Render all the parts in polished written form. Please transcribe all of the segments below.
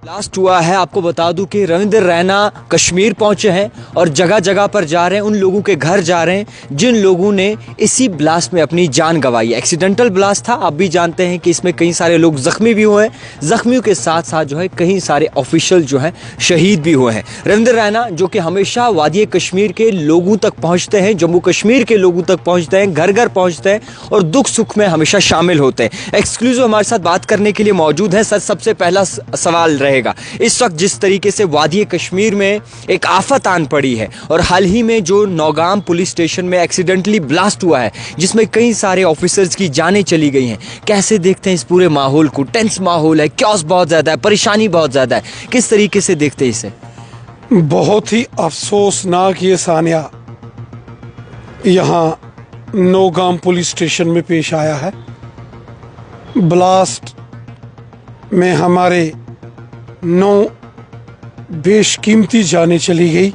Blast हुआ है। आपको बता दूं कि रविंद्र रैना कश्मीर पहुंचे हैं और जगह जगह पर जा रहे हैं, उन लोगों के घर जा रहे हैं जिन लोगों ने इसी ब्लास्ट में अपनी जान गंवाई। एक्सीडेंटल ब्लास्ट था। आप भी जानते हैं कि इसमें कई सारे लोग जख्मी भी हुए हैं। जख्मियों के साथ साथ जो है कई सारे ऑफिशियल जो है शहीद भी हुए हैं। रविंद्र रैना जो कि हमेशा वादी कश्मीर के लोगों तक पहुंचते हैं, जम्मू कश्मीर के लोगों तक पहुंचते हैं, घर घर पहुंचते हैं और दुख सुख में हमेशा शामिल होते हैं। एक्सक्लूसिव हमारे साथ बात करने के लिए मौजूद है। सर, सबसे पहला सवाल रहेगा, इस वक्त जिस तरीके से वादी कश्मीर में एक आफत आन पड़ी है और हाल ही में जो नौगाम पुलिस स्टेशन में एक्सीडेंटली ब्लास्ट हुआ है जिसमें कई सारे ऑफिसर्स की जानें चली गई हैं, कैसे देखते हैं इस पूरे माहौल को? टेंस माहौल है, क्योस बहुत ज्यादा है, परेशानी बहुत ज्यादा है, किस तरीके से देखते हैं इसे? बहुत ही अफसोसनाक ये सानिया यहाँ नौगाम पुलिस स्टेशन में पेश आया है। ब्लास्ट में हमारे 9 बेशकीमती जानें चली गई,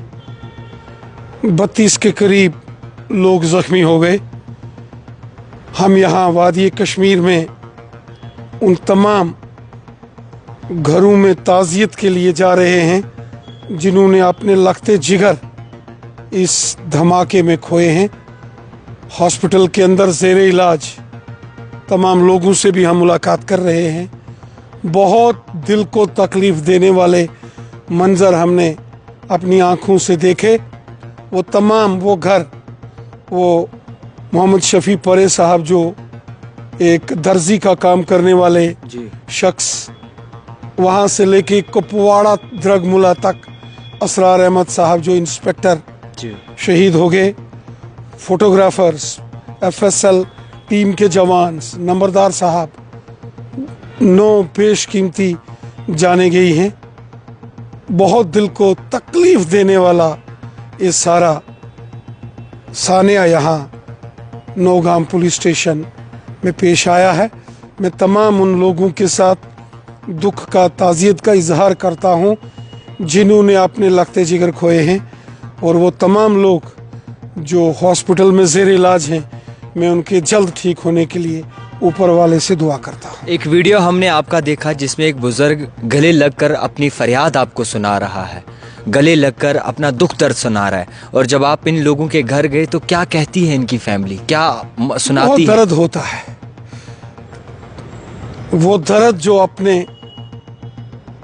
32 के करीब लोग जख्मी हो गए। हम यहाँ वादी कश्मीर में उन तमाम घरों में ताज़ियत के लिए जा रहे हैं जिन्होंने अपने लखते जिगर इस धमाके में खोए हैं। हॉस्पिटल के अंदर ज़ेरे इलाज तमाम लोगों से भी हम मुलाकात कर रहे हैं। बहुत दिल को तकलीफ़ देने वाले मंज़र हमने अपनी आँखों से देखे। वो तमाम वो घर, वो मोहम्मद शफ़ी परे साहब जो एक दर्जी का काम करने वाले शख्स, वहाँ से लेके कुपवाड़ा द्रगमुला तक असरार अहमद साहब जो इंस्पेक्टर शहीद हो गए, फोटोग्राफर्स, FSL टीम के जवान, नंबरदार साहब, 9 बेशकीमती जाने गई हैं। बहुत दिल को तकलीफ देने वाला ये सारा सानिया यहाँ नौगाम पुलिस स्टेशन में पेश आया है। मैं तमाम उन लोगों के साथ दुख का, ताज़ियत का इजहार करता हूँ जिन्होंने अपने लखते जिगर खोए हैं, और वो तमाम लोग जो हॉस्पिटल में ज़ेर इलाज हैं, मैं उनके जल्द ठीक होने के लिए ऊपर वाले से दुआ करता हूँ। एक वीडियो हमने आपका देखा जिसमें एक बुजुर्ग गले लगकर अपनी फरियाद आपको सुना रहा है, गले लगकर अपना दुख दर्द सुना रहा है, और जब आप इन लोगों के घर गए तो क्या कहती है इनकी फैमिली, क्या सुनाती है? बहुत दर्द होता है। वो दर्द जो अपने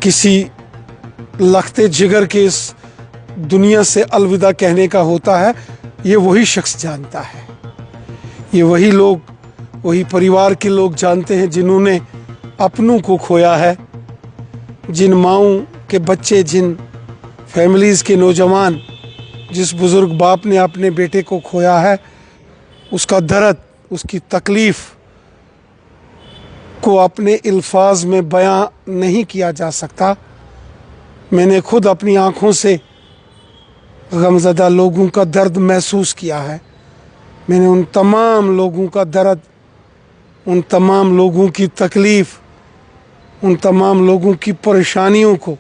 किसी लखते जिगर के इस दुनिया से अलविदा कहने का होता है, ये वही शख्स जानता है। ये वही लोग, वही परिवार के लोग जानते हैं जिन्होंने अपनों को खोया है, जिन माओं के बच्चे, जिन फैमिलीज़ के नौजवान, जिस बुज़ुर्ग बाप ने अपने बेटे को खोया है, उसका दर्द, उसकी तकलीफ़ को अपने अल्फाज में बयां नहीं किया जा सकता। मैंने खुद अपनी आँखों से गमज़दा लोगों का दर्द महसूस किया है। मैंने उन तमाम लोगों का दर्द, उन तमाम लोगों की तकलीफ़, उन तमाम लोगों की परेशानियों को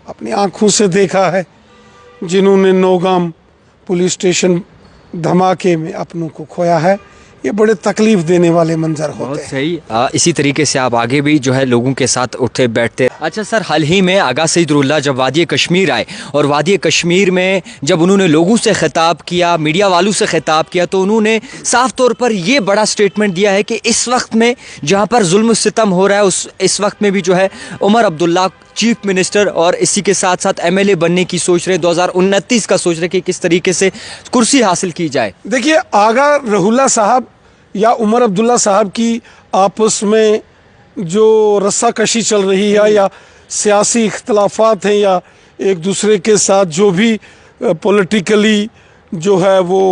अपनी आँखों से देखा है जिन्होंने नौगाम पुलिस स्टेशन धमाके में अपनों को खोया है। ये बड़े तकलीफ देने वाले मंजर होते हैं। सही। इसी तरीके से आप आगे भी जो है लोगों के साथ उठते बैठते। अच्छा सर, हाल ही में आगा सईदुल्लाह जब वादी कश्मीर आए और वादी कश्मीर में जब उन्होंने लोगों से खिताब किया, मीडिया वालों से खिताब किया, तो उन्होंने साफ तौर पर ये बड़ा स्टेटमेंट दिया है कि इस वक्त में जहाँ पर जुल्म सितम हो रहा है, इस वक्त में भी जो है उमर अब्दुल्ला चीफ मिनिस्टर और इसी के साथ साथ MLA बनने की सोच रहे, 2029 का सोच रहे कि किस तरीके से कुर्सी हासिल की जाए। देखिए, आगा रहुल्ला साहब या उमर अब्दुल्ला साहब की आपस में जो रस्साकशी चल रही है या सियासी इख्तलाफात हैं या एक दूसरे के साथ जो भी पॉलिटिकली जो है वो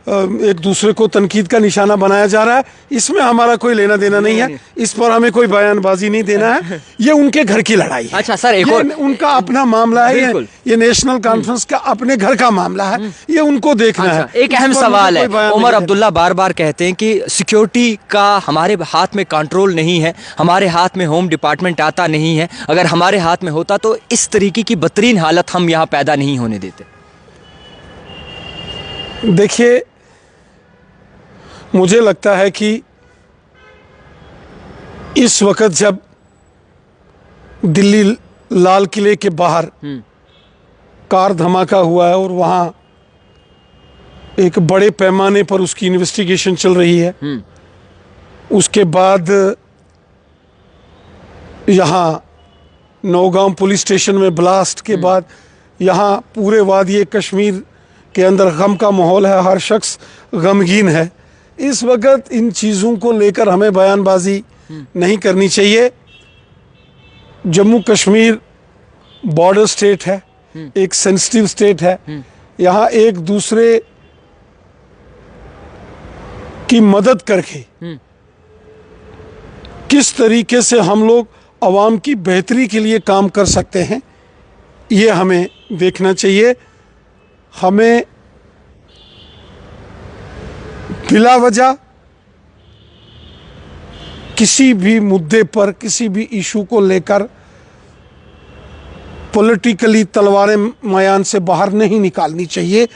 एक दूसरे को तनकीद का निशाना बनाया जा रहा है, इसमें हमारा कोई लेना देना नहीं है। इस पर हमें कोई बयानबाजी नहीं देना है। ये उनके घर की लड़ाई है। अच्छा सर, एक और उनका अपना मामला है। ये नेशनल कॉन्फ्रेंस का अपने घर का मामला है, ये उनको देखना है। एक अहम सवाल है, उमर अब्दुल्ला बार बार कहते हैं कि सिक्योरिटी का हमारे हाथ में कंट्रोल नहीं है, हमारे हाथ में होम डिपार्टमेंट आता नहीं है, अगर हमारे हाथ में होता तो इस तरीके की बदतरीन हालत हम यहाँ पैदा नहीं होने देते। देखिए, मुझे लगता है कि इस वक्त जब दिल्ली लाल किले के बाहर कार धमाका हुआ है और वहाँ एक बड़े पैमाने पर उसकी इन्वेस्टिगेशन चल रही है। उसके बाद यहाँ नौगांव पुलिस स्टेशन में ब्लास्ट के बाद यहाँ पूरे वादी कश्मीर के अंदर गम का माहौल है, हर शख्स गमगीन है। इस वक्त इन चीज़ों को लेकर हमें बयानबाजी नहीं करनी चाहिए। जम्मू कश्मीर बॉर्डर स्टेट है, एक सेंसिटिव स्टेट है। यहाँ एक दूसरे की मदद करके किस तरीके से हम लोग आवाम की बेहतरी के लिए काम कर सकते हैं, ये हमें देखना चाहिए। हमें बिला वजह किसी भी मुद्दे पर, किसी भी इशू को लेकर पॉलिटिकली तलवारें मैदान से बाहर नहीं निकालनी चाहिए।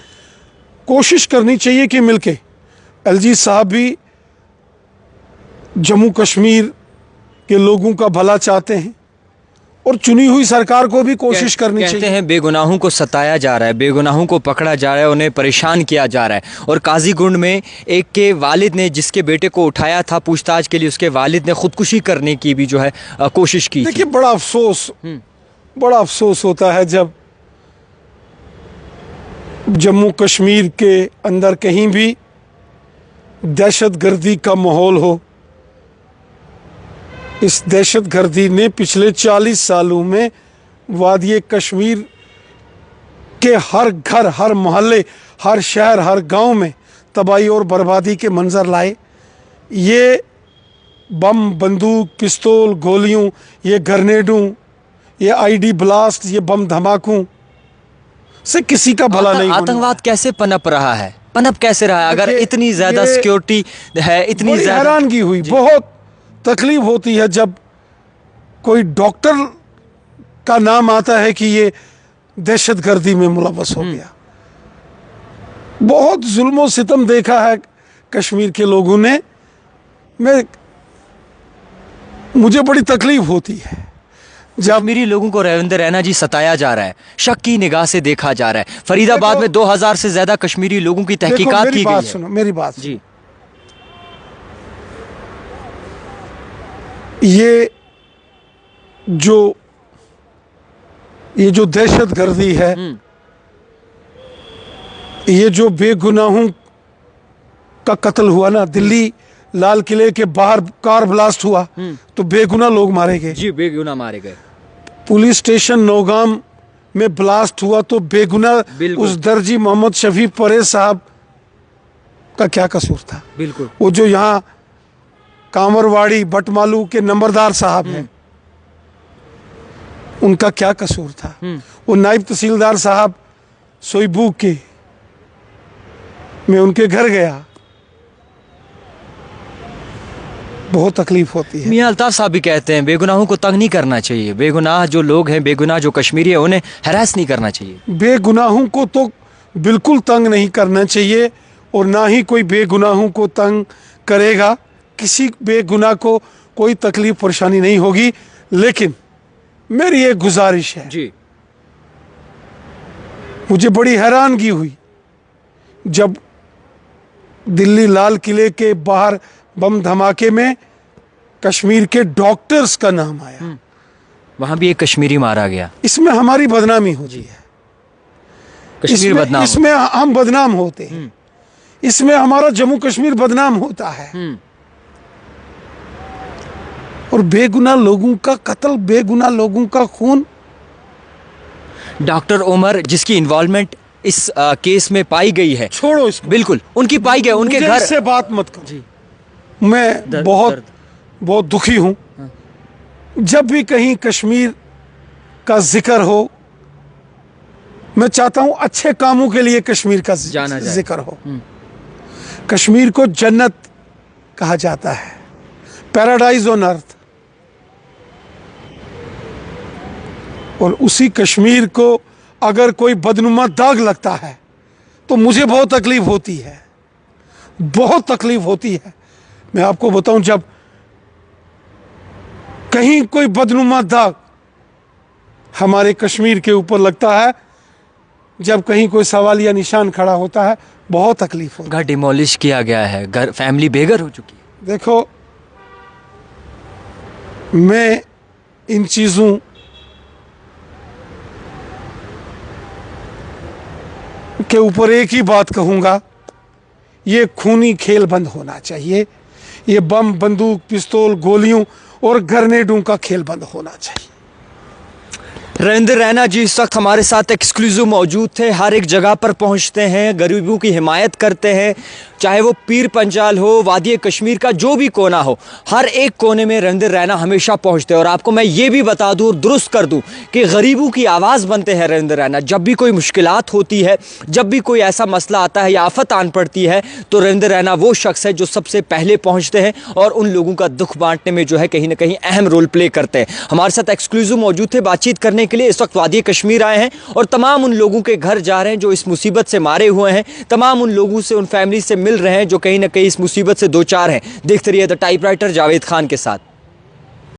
कोशिश करनी चाहिए कि मिलके एलजी साहब भी जम्मू कश्मीर के लोगों का भला चाहते हैं और चुनी हुई सरकार को भी कोशिश करनी चाहिए। कहते हैं बेगुनाहों को सताया जा रहा है, बेगुनाहों को पकड़ा जा रहा है, उन्हें परेशान किया जा रहा है। और काजीगुंड में एक के वालिद ने जिसके बेटे को उठाया था पूछताछ के लिए, उसके वालिद ने खुदकुशी करने की भी जो है कोशिश की। देखिए, बड़ा अफसोस होता है जब जम्मू कश्मीर के अंदर कहीं भी दहशतगर्दी का माहौल हो। इस दहशतगर्दी ने पिछले 40 सालों में वादी कश्मीर के हर घर, हर मोहल्ले, हर शहर, हर गांव में तबाही और बर्बादी के मंजर लाए। ये बम, बंदूक, पिस्तौल, गोलियों, ये ग्रेनेडों, ये आईडी ब्लास्ट, ये बम धमाकों से किसी का भला नहीं। आतंकवाद कैसे पनप रहा है, पनप कैसे रहा है? अगर इतनी ज्यादा सिक्योरिटी है, इतनी ज्यादा हैरानगी हुई, बहुत तकलीफ होती है जब कोई डॉक्टर का नाम आता है कि ये दहशतगर्दी में मुलव्वस हो गया। बहुत जुल्म सितम देखा है कश्मीर के लोगों ने। मुझे बड़ी तकलीफ होती है जब कश्मीरी लोगों को रविंदर रैना जी सताया जा रहा है, शक की निगाह से देखा जा रहा है। फरीदाबाद में 2000 से ज्यादा कश्मीरी लोगों की तहकीकात की गई है। सुनो मेरी बात जी। ये जो दहशतगर्दी है, ये जो बेगुनाहों का कत्ल हुआ ना, दिल्ली लाल किले के बाहर कार ब्लास्ट हुआ तो बेगुनाह लोग मारे गए। जी, बेगुनाह मारे गए। पुलिस स्टेशन नौगाम में ब्लास्ट हुआ तो बेगुनाह उस दर्जी मोहम्मद शफी परेज साहब का क्या कसूर था? बिल्कुल। वो जो यहाँ कांवरवाड़ी बटमालू के नंबरदार साहब हैं, उनका क्या कसूर था? वो नायब तहसीलदार साहब सोईबू के, मैं उनके घर गया, बहुत तकलीफ होती है। मियां अल्ताफ साहब भी कहते हैं बेगुनाहों को तंग नहीं करना चाहिए, बेगुनाह जो लोग हैं, बेगुनाह जो कश्मीरी है, उन्हें हैरास नहीं करना चाहिए। बेगुनाहों को तो बिल्कुल तंग नहीं करना चाहिए और ना ही कोई बेगुनाहों को तंग करेगा। किसी बेगुनाह को कोई तकलीफ परेशानी नहीं होगी। लेकिन मेरी एक गुजारिश है जी। मुझे बड़ी हैरानगी हुई जब दिल्ली लाल किले के बाहर बम धमाके में कश्मीर के डॉक्टर्स का नाम आया। वहां भी एक कश्मीरी मारा गया। इसमें हमारी बदनामी होती है। कश्मीर बदनाम इसमें हम बदनाम होते हैं। इसमें हमारा जम्मू कश्मीर बदनाम होता है। और बेगुनाह लोगों का कत्ल, बेगुनाह लोगों का खून। डॉक्टर उमर जिसकी इन्वॉल्वमेंट इस केस में पाई गई है, छोड़ो इसको। बिल्कुल, उनकी पाई गई, उनके घर से बात मत करो। जी। मैं बहुत दुखी हूं। जब भी कहीं कश्मीर का जिक्र हो, मैं चाहता हूं अच्छे कामों के लिए कश्मीर का जिक्र हो। कश्मीर को जन्नत कहा जाता है, पैराडाइज ऑन अर्थ। और उसी कश्मीर को अगर कोई बदनुमा दाग लगता है तो मुझे बहुत तकलीफ होती है, बहुत तकलीफ होती है। मैं आपको बताऊं, जब कहीं कोई बदनुमा दाग हमारे कश्मीर के ऊपर लगता है। जब कहीं कोई सवालिया निशान खड़ा होता है बहुत तकलीफ होती है। घर डिमोलिश किया गया है, घर फैमिली बेघर हो चुकी है। देखो, मैं इन चीज़ों के ऊपर एक ही बात कहूँगा, ये खूनी खेल बंद होना चाहिए। ये बम, बंदूक, पिस्तौल, गोलियों और ग्रेनेडों का खेल बंद होना चाहिए। रविंद्र रैना जी इस वक्त हमारे साथ एक्सक्लूसिव मौजूद थे। हर एक जगह पर पहुंचते हैं, गरीबों की हिमायत करते हैं, चाहे वो पीर पंजाल हो, वादी कश्मीर का जो भी कोना हो, हर एक कोने में रविंद्र रैना हमेशा पहुंचते हैं। और आपको मैं ये भी बता दूं और दुरुस्त कर दूं कि गरीबों की आवाज़ बनते हैं रविंद्र रैना। जब भी कोई मुश्किलात होती है, जब भी कोई ऐसा मसला आता है या आफत आन पड़ती है, तो रविंद्र रैना वो शख्स है जो सबसे पहले पहुँचते हैं और उन लोगों का दुख बांटने में जो है कहीं ना कहीं अहम रोल प्ले करते हैं। हमारे साथ एक्सक्लूसिव मौजूद थे बातचीत करने के लिए। इस वक्त वादी कश्मीर आए हैं और तमाम उन लोगों के घर जा रहे हैं जो इस मुसीबत से मारे हुए हैं, तमाम उन लोगों से, उन फैमिली से मिल रहे हैं जो कहीं ना कहीं इस मुसीबत से दो चार हैं। देखते रहिए द टाइपराइटर जावेद खान के साथ।